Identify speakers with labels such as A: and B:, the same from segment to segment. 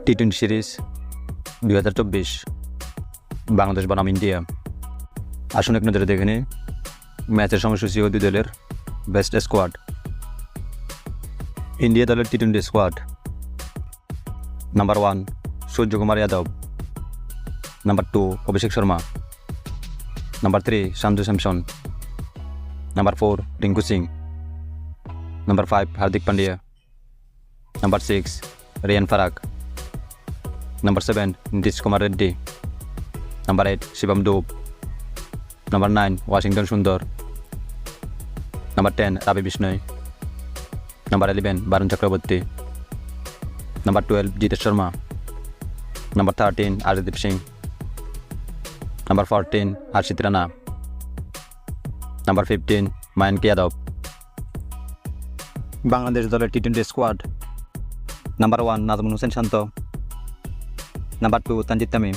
A: টি-20 series 2024 Bangladesh বনাম India. আসুন এক নজরে দেখে নিই ম্যাচের সময়সূচি ও দুই দলের বেস্ট স্কোয়াড। ইন্ডিয়া দলের টি-20 squad. Number 1 Suryakumar Yadav, number 2 Abhishek Sharma, number 3 Sanju Samson, number 4 Rinku Singh, number 5 Hardik Pandya, number 6 Riyan Parag, number 7 Nitish Kumar Reddy, number 8 Shivam Dube, number 9 Washington Sundar, number 10 Ravi Bishnoi, number 11 Varun Chakravarthy, number 12 Jitesh Sharma, number 13 Arshdeep Singh, number 14 Harshit Rana, number 15 Mayank Yadav. Bangladesh দলের টি-20 squad. Number 1 Najmul Hossain Shanto, number 2 Tanzid Tamim,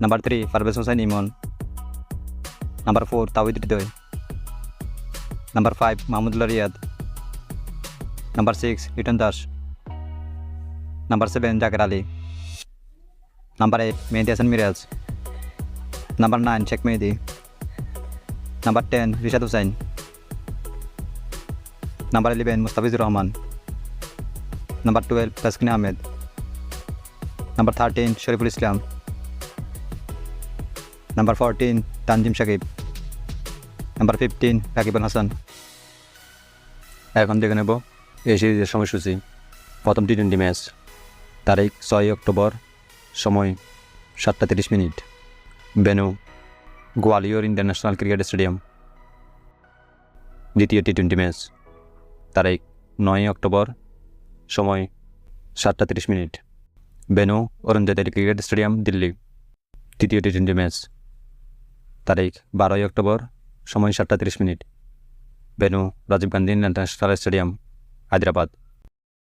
A: number 3 Parvez Hossain Emon, number 4 Towhid Hridoy, number 5 Mahmudullah Riyad, number 6 Liton Das, number 7 Jaker Ali, number 8 Mehidy Hasan Miraz, number 9 Sheikh Mehedi, number 10 Rishad Hossain, number 11 Mustafizur Rahman, number 12 Taskin Ahmed, number 13 Shoriful Islam, number 14 Tanzim Sakib, number 15 Rakibul Hasan. এখন দেখে নেব এই সিরিজের সময়সূচি। প্রথম টি-20 match, তারিখ 6 অক্টোবর, সময় 7:30। Venue Gwalior international cricket stadium. দ্বিতীয় টি-20 ম্যাচ, তারিখ 9 অক্টোবর, সময় 7:30। Venue Arun Jaitley cricket stadium, Delhi. তৃতীয় টি-20 ম্যাচ, তারিখ 12 অক্টোবর, সময় 7:30। Venue Rajiv Gandhi international stadium, Hyderabad.